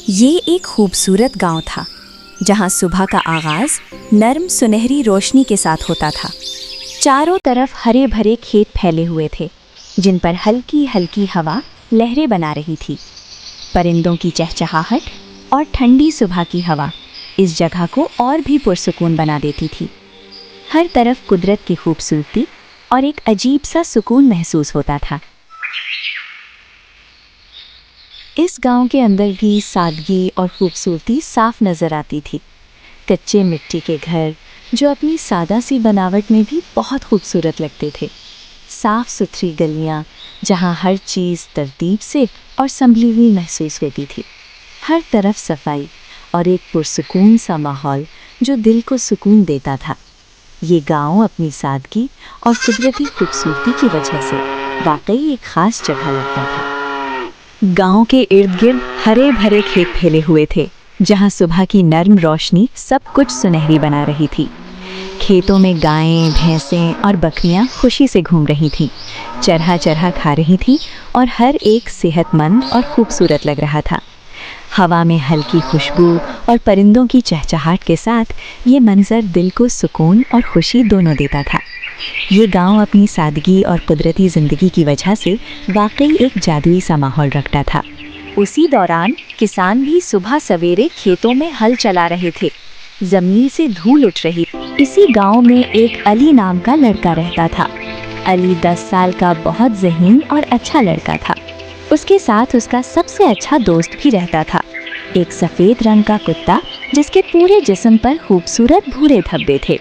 ये एक खूबसूरत गांव था जहां सुबह का आगाज नर्म सुनहरी रोशनी के साथ होता था। चारों तरफ हरे भरे खेत फैले हुए थे जिन पर हल्की हल्की हवा लहरें बना रही थी। परिंदों की चहचहाहट और ठंडी सुबह की हवा इस जगह को और भी पुरसुकून बना देती थी। हर तरफ कुदरत की खूबसूरती और एक अजीब सा सुकून महसूस होता था। इस गांव के अंदर भी सादगी और खूबसूरती साफ नजर आती थी। कच्चे मिट्टी के घर जो अपनी सादा सी बनावट में भी बहुत खूबसूरत लगते थे। साफ सुथरी गलियां जहां हर चीज़ तरतीब से और संभली हुई महसूस होती थी। हर तरफ सफाई और एक पुरसुकून सा माहौल जो दिल को सुकून देता था। ये गांव अपनी सादगी और कुदरती खूबसूरती की वजह से वाकई एक खास जगह लगता था। गांव के इर्द गिर्द हरे भरे खेत फैले हुए थे जहां सुबह की नर्म रोशनी सब कुछ सुनहरी बना रही थी। खेतों में गायें, भैंसें और बकरियां खुशी से घूम रही थीं, चरहा चरहा खा रही थीं और हर एक सेहतमंद और खूबसूरत लग रहा था। हवा में हल्की खुशबू और परिंदों की चहचहाहट के साथ ये मंजर दिल को सुकून और खुशी दोनों देता था। ये गांव अपनी सादगी और कुदरती ज़िंदगी की वजह से वाकई एक जादुई सा माहौल रखता था। उसी दौरान किसान भी सुबह सवेरे खेतों में हल चला रहे थे। जमीन से धूल उठ रही। इसी गांव में एक अली नाम का लड़का रहता था। अली 10 साल का बहुत ज़हीन और अच्छा लड़का था। उसके साथ उसका सबसे अच्छा दोस्त भी रहता था, एक सफ़ेद रंग का कुत्ता जिसके पूरे जिस्म पर खूबसूरत भूरे धब्बे थे।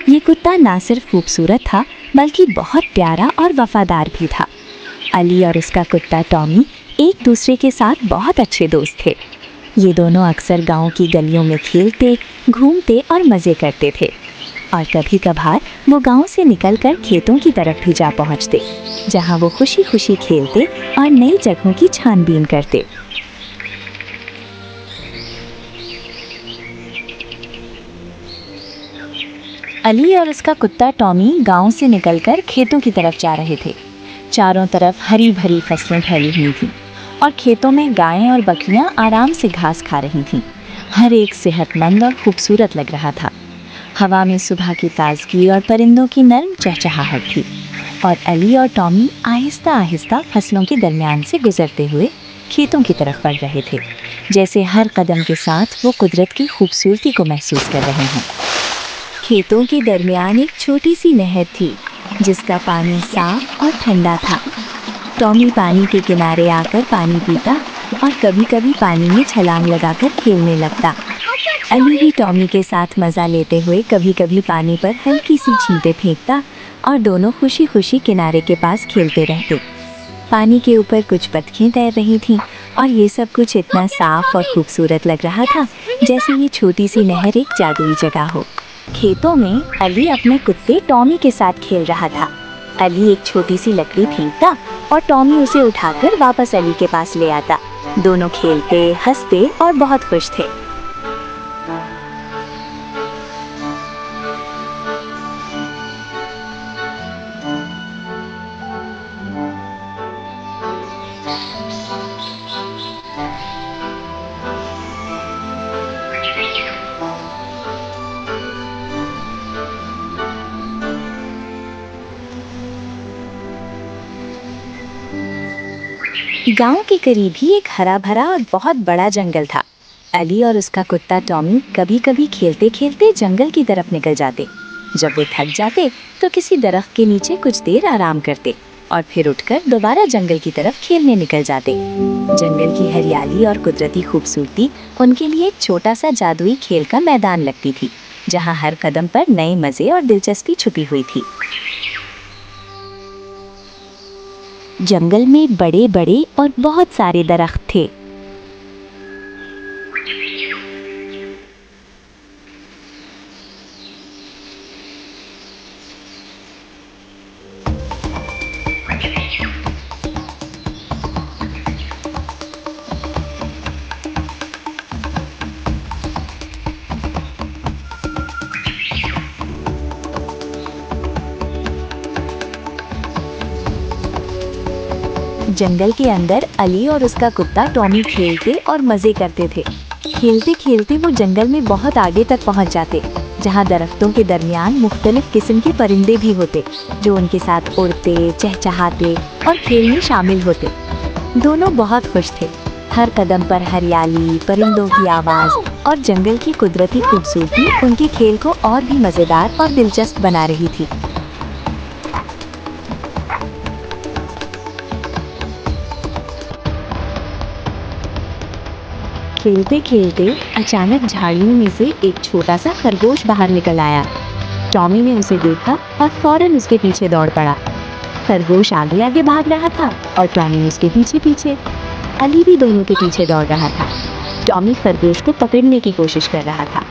ये कुत्ता ना सिर्फ खूबसूरत था बल्कि बहुत प्यारा और वफादार भी था। अली और उसका कुत्ता टॉमी एक दूसरे के साथ बहुत अच्छे दोस्त थे। ये दोनों अक्सर गांव की गलियों में खेलते, घूमते और मज़े करते थे और कभी कभार वो गांव से निकलकर खेतों की तरफ भी जा पहुंचते, जहां वो खुशी खुशी खेलते और नई जगहों की छानबीन करते। अली और उसका कुत्ता टॉमी गांव से निकलकर खेतों की तरफ जा रहे थे। चारों तरफ हरी भरी फसलें फैली हुई थीं और खेतों में गायें और बकरियां आराम से घास खा रही थीं। हर एक सेहतमंद और खूबसूरत लग रहा था। हवा में सुबह की ताजगी और परिंदों की नरम चहचहाहट थी और अली और टॉमी आहिस्ता आहिस्ता फसलों के दरमियान से गुजरते हुए खेतों की तरफ बढ़ रहे थे, जैसे हर कदम के साथ वो कुदरत की खूबसूरती को महसूस कर रहे हैं। खेतों के दरमियान एक छोटी सी नहर थी जिसका पानी साफ और ठंडा था। टॉमी पानी के किनारे आकर पानी पीता और कभी-कभी पानी में छलांग लगाकर खेलने लगता। अली भी टॉमी के साथ मजा लेते हुए कभी-कभी पानी पर हल्की सी छींटे फेंकता और दोनों खुशी-खुशी किनारे के पास खेलते रहते। पानी के ऊपर कुछ बतखें तैर रही थीं और ये सब कुछ इतना साफ और खूबसूरत लग रहा था जैसे ये छोटी सी नहर एक जादुई जगह हो। खेतों में अली अपने कुत्ते टॉमी के साथ खेल रहा था। अली एक छोटी सी लकड़ी फेंकता और टॉमी उसे उठाकर वापस अली के पास ले आता। दोनों खेलते, हंसते और बहुत खुश थे। गांव के करीब ही एक हरा भरा और बहुत बड़ा जंगल था। अली और उसका कुत्ता टॉमी कभी-कभी खेलते-खेलते जंगल की तरफ निकल जाते। जब वो थक जाते तो किसी दरख्त के नीचे कुछ देर आराम करते और फिर उठकर दोबारा जंगल की तरफ खेलने निकल जाते। जंगल की हरियाली और कुदरती खूबसूरती उनके लिए एक छोटा सा जादुई खेल का मैदान लगती थी, जहाँ हर कदम पर नए मजे और दिलचस्पी छुपी हुई थी। जंगल में बड़े बड़े और बहुत सारे दरख्त थे। जंगल के अंदर अली और उसका कुत्ता टॉमी खेलते और मजे करते थे। खेलते खेलते वो जंगल में बहुत आगे तक पहुंच जाते, जहां दरख्तों के दरमियान मुख्तलिफ किस्म के परिंदे भी होते, जो उनके साथ उड़ते, चहचहाते और खेल में शामिल होते। दोनों बहुत खुश थे। हर कदम पर हरियाली, परिंदों की आवाज और जंगल की कुदरती खूबसूरती उनके खेल को और भी मजेदार और दिलचस्प बना रही थी। खेलते खेलते अचानक झाड़ियों में से एक छोटा सा खरगोश बाहर निकल आया। टॉमी ने उसे देखा और फौरन उसके पीछे दौड़ पड़ा। खरगोश आगे आगे भाग रहा था और टॉमी उसके पीछे पीछे। अली भी दोनों के पीछे दौड़ रहा था। टॉमी खरगोश को पकड़ने की कोशिश कर रहा था।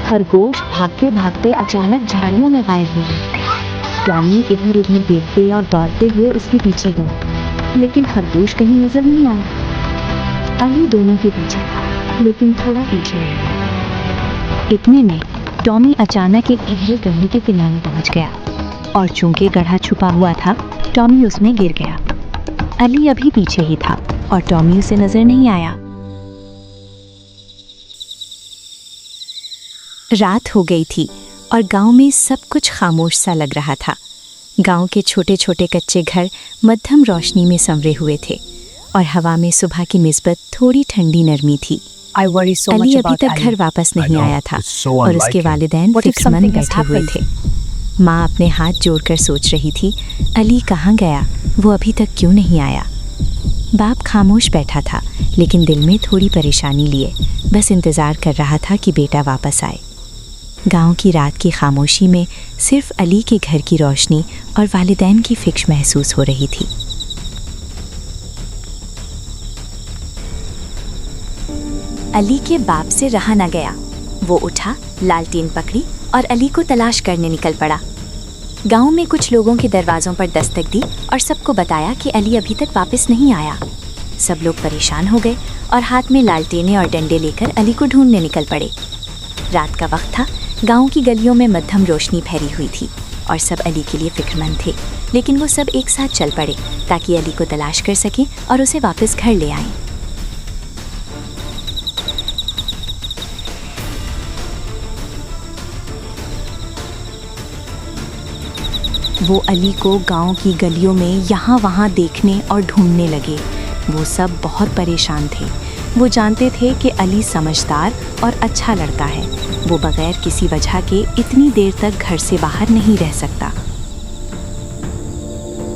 खरगोश भागते भागते अचानक झाड़ियों में गायब हो गया। टॉमी इधर उधर देखते और दौड़ते हुए उसके पीछे गया, लेकिन खरगोश कहीं नजर नहीं आया। अली दोनों के पीछे था, लेकिन थोड़ा पीछे रह। इतने में टॉमी अचानक एक गहरे गड्ढे के किनारे पहुंच गया और चूंकि गड्ढा छुपा हुआ था, टॉमी उसमें गिर गया। अली अभी पीछे ही था और टॉमी उसे नजर नहीं आया। रात हो गई थी और गांव में सब कुछ खामोश सा लग रहा था। गांव के छोटे छोटे कच्चे घर मध्यम रोशनी में संवरे हुए थे और हवा में सुबह की निस्बत थोड़ी ठंडी नरमी थी। अली अभी तक घर वापस नहीं आया था और उसके वालिदैन फिक्रमंद बैठे हुए थे। माँ अपने हाथ जोड़कर सोच रही थी, अली कहाँ गया, वो अभी तक क्यों नहीं आया। बाप खामोश बैठा था, लेकिन दिल में थोड़ी परेशानी लिए बस इंतज़ार कर रहा था कि बेटा वापस आए। गांव की रात की खामोशी में सिर्फ अली के घर की रोशनी और वालिदैन की फिक्र महसूस हो रही थी। अली के बाप से रहा न गया। वो उठा, लालटेन पकड़ी और अली को तलाश करने निकल पड़ा। गांव में कुछ लोगों के दरवाज़ों पर दस्तक दी और सबको बताया कि अली अभी तक वापस नहीं आया। सब लोग परेशान हो गए और हाथ में लालटेनें और डंडे लेकर अली को ढूंढने निकल पड़े। रात का वक्त था। गांव की गलियों में मध्यम रोशनी फैली हुई थी और सब अली के लिए फिक्रमंद थे, लेकिन वो सब एक साथ चल पड़े ताकि अली को तलाश कर सकें और उसे वापस घर ले आएं। वो अली को गांव की गलियों में यहाँ वहाँ देखने और ढूंढने लगे। वो सब बहुत परेशान थे। वो जानते थे कि अली समझदार और अच्छा लड़का है। वो बगैर किसी वजह के इतनी देर तक घर से बाहर नहीं रह सकता।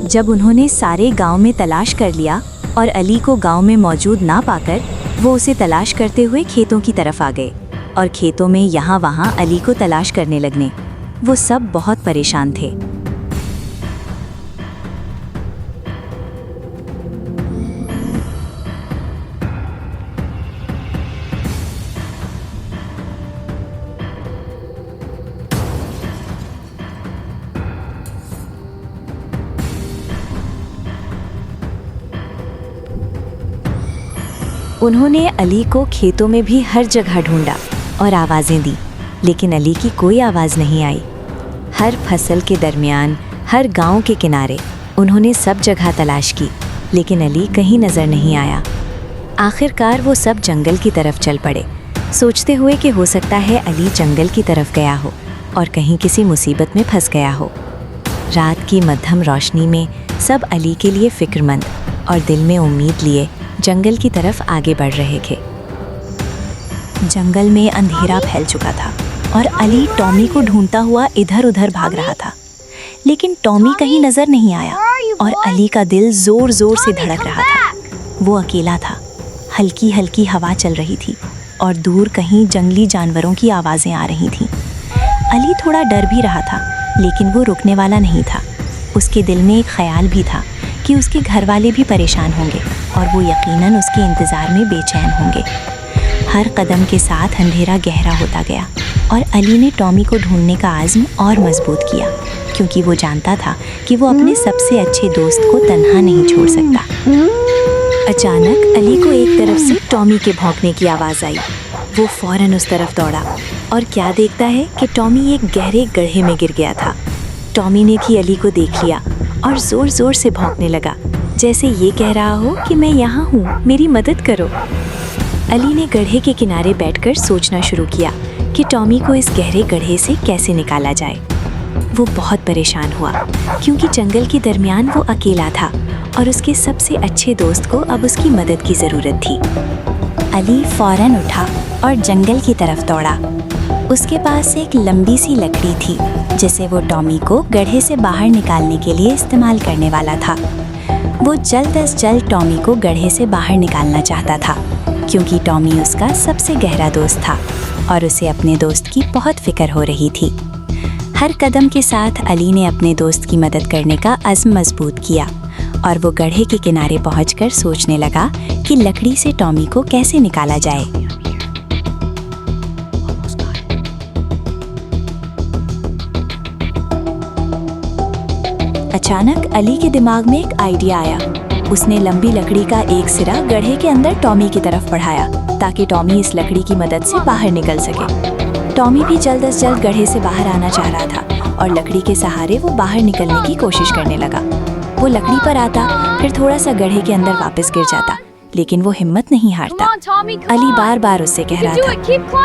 जब उन्होंने सारे गांव में तलाश कर लिया और अली को गांव में मौजूद ना पाकर वो उसे तलाश करते हुए खेतों की तरफ आ गए और खेतों में यहाँ वहाँ अली को तलाश करने लगने। वो सब बहुत परेशान थे। उन्होंने अली को खेतों में भी हर जगह ढूंढा और आवाज़ें दी, लेकिन अली की कोई आवाज़ नहीं आई। हर फसल के दरमियान, हर गांव के किनारे उन्होंने सब जगह तलाश की, लेकिन अली कहीं नज़र नहीं आया। आखिरकार वो सब जंगल की तरफ चल पड़े, सोचते हुए कि हो सकता है अली जंगल की तरफ गया हो और कहीं किसी मुसीबत में फंस गया हो। रात की मध्यम रोशनी में सब अली के लिए फ़िक्रमंद और दिल में उम्मीद लिए जंगल की तरफ आगे बढ़ रहे थे। जंगल में अंधेरा फैल चुका था और अली टॉमी को ढूंढता हुआ इधर उधर भाग रहा था, लेकिन टॉमी कहीं नजर नहीं आया और अली का दिल जोर जोर से धड़क रहा था। वो अकेला था हल्की हल्की हवा चल रही थी और दूर कहीं जंगली जानवरों की आवाज़ें आ रही थीं। अली थोड़ा डर भी रहा था, लेकिन वो रुकने वाला नहीं था। उसके दिल में एक ख्याल भी था कि उसके घर वाले भी परेशान होंगे और वो यकीनन उसके इंतज़ार में बेचैन होंगे। हर कदम के साथ अंधेरा गहरा होता गया और अली ने टॉमी को ढूंढने का आज़्म और मजबूत किया, क्योंकि वो जानता था कि वो अपने सबसे अच्छे दोस्त को तन्हा नहीं छोड़ सकता। अचानक अली को एक तरफ से टॉमी के भौंकने की आवाज़ आई। वो फ़ौरन उस तरफ दौड़ा और क्या देखता है कि टॉमी एक गहरे गड्ढे में गिर गया था। टॉमी ने भी अली को देख लिया और ज़ोर ज़ोर से भौंकने लगा, जैसे ये कह रहा हो कि मैं यहाँ हूँ, मेरी मदद करो। अली ने गड्ढे के किनारे बैठकर सोचना शुरू किया कि टॉमी को इस गहरे गड्ढे से कैसे निकाला जाए। वो बहुत परेशान हुआ, क्योंकि जंगल के दरमियान वो अकेला था और उसके सबसे अच्छे दोस्त को अब उसकी मदद की ज़रूरत थी। अली फ़ौरन उठा और जंगल की तरफ दौड़ा। उसके पास एक लंबी सी लकड़ी थी, जिसे वो टॉमी को गड्ढे से बाहर निकालने के लिए इस्तेमाल करने वाला था। वो जल्द अज जल्द टॉमी को गड्ढे से बाहर निकालना चाहता था, क्योंकि टॉमी उसका सबसे गहरा दोस्त था और उसे अपने दोस्त की बहुत फिक्र हो रही थी। हर कदम के साथ अली ने अपने दोस्त की मदद करने का अज़्म मजबूत किया और वो गड्ढे के किनारे पहुंचकर सोचने लगा कि लकड़ी से टॉमी को कैसे निकाला जाए। अचानक अली के दिमाग में एक आइडिया आया। उसने लंबी लकड़ी का एक सिरा गड्ढे के अंदर टॉमी की तरफ बढ़ाया, ताकि टॉमी इस लकड़ी की मदद से बाहर निकल सके। टॉमी भी जल्द अज जल्द गड्ढे से बाहर आना चाह रहा था और लकड़ी के सहारे वो बाहर निकलने की कोशिश करने लगा। वो लकड़ी पर आता, फिर थोड़ा सा गड्ढे के अंदर वापस गिर जाता, लेकिन वो हिम्मत नहीं हारता। अली बार बार उससे कह रहा था,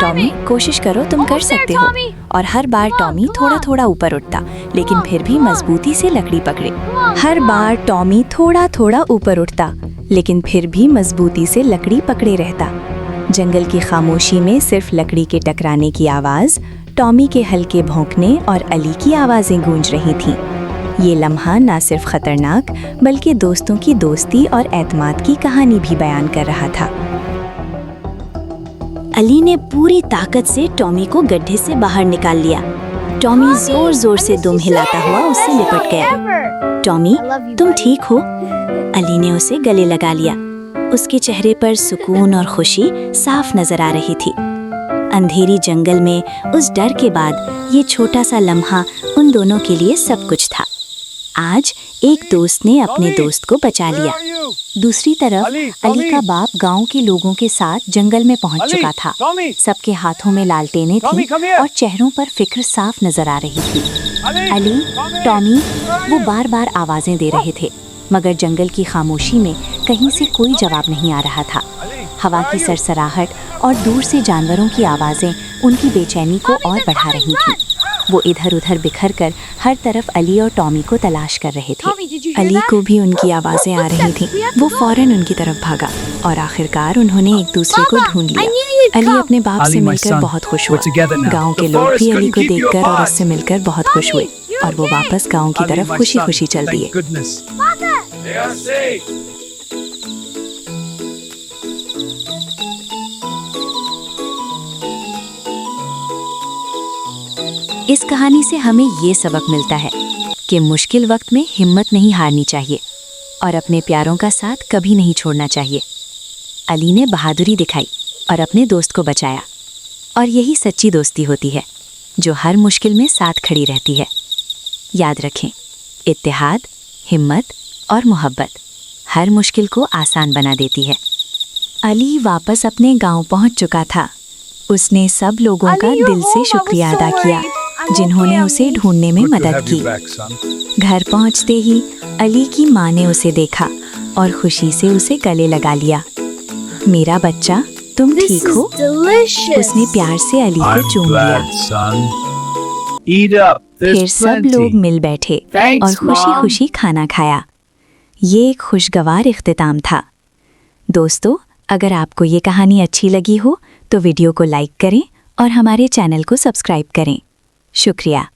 टॉमी कोशिश करो, तुम कर सकते हो। और हर बार टॉमी थोड़ा थोड़ा ऊपर उठता, लेकिन फिर भी मजबूती से लकड़ी पकड़े। हर बार टॉमी थोड़ा थोड़ा ऊपर उठता, लेकिन फिर भी मजबूती से लकड़ी पकड़े रहता। जंगल की खामोशी में सिर्फ लकड़ी के टकराने की आवाज़, टॉमी के हल्के भौंकने और अली की आवाज़ें गूंज रही थीं। ये लम्हा ना सिर्फ खतरनाक, बल्कि दोस्तों की दोस्ती और एतमाद की कहानी भी बयान कर रहा था। अली ने पूरी ताकत से टॉमी को गड्ढे से बाहर निकाल लिया। टॉमी जोर जोर से दुम हिलाता हुआ उससे लिपट गया। टॉमी, तुम ठीक हो? अली ने उसे गले लगा लिया। उसके चेहरे पर सुकून और खुशी साफ नजर आ रही थी। अंधेरी जंगल में उस डर के बाद ये छोटा सा लम्हा उन दोनों के लिए सब कुछ था। आज एक दोस्त ने अपने दोस्त को बचा लिया। दूसरी तरफ अली का बाप गांव के लोगों के साथ जंगल में पहुंच चुका था। सबके हाथों में लालटेनें थीं और चेहरों पर फिक्र साफ नजर आ रही थी। अली, टॉमी, वो बार बार आवाजें दे रहे थे, मगर जंगल की खामोशी में कहीं से कोई जवाब नहीं आ रहा था। हवा की सरसराहट और दूर से जानवरों की आवाजें उनकी बेचैनी को और बढ़ा रही थीं। वो इधर उधर बिखर कर हर तरफ अली और टॉमी को तलाश कर रहे थे। अली को भी उनकी आवाजें आ रही थीं। वो फौरन उनकी तरफ भागा और आखिरकार उन्होंने एक दूसरे को ढूंढ लिया। अली अपने बाप से मिलकर बहुत खुश हुआ। गांव के लोग भी अली को देखकर और उससे मिलकर बहुत खुश हुए और वो वापस गांव की तरफ खुशी खुशी चल दिए। इस कहानी से हमें ये सबक मिलता है कि मुश्किल वक्त में हिम्मत नहीं हारनी चाहिए और अपने प्यारों का साथ कभी नहीं छोड़ना चाहिए। अली ने बहादुरी दिखाई और अपने दोस्त को बचाया, और यही सच्ची दोस्ती होती है, जो हर मुश्किल में साथ खड़ी रहती है। याद रखें, इत्तेहाद, हिम्मत और मोहब्बत हर मुश्किल को आसान बना देती है। अली वापस अपने गांव पहुंच चुका था। उसने सब लोगों का दिल से शुक्रिया अदा किया जिन्होंने उसे ढूंढने में मदद की। घर पहुंचते ही अली की माँ ने उसे देखा और खुशी से उसे गले लगा लिया। मेरा बच्चा, तुम ठीक हो? उसने प्यार से अली को चूम लिया। फिर सब लोग मिल बैठे और खुशी खुशी खाना खाया। ये एक खुशगवार इख्तिताम था। दोस्तों, अगर आपको ये कहानी अच्छी लगी हो तो वीडियो को लाइक करें और हमारे चैनल को सब्सक्राइब करें। शुक्रिया।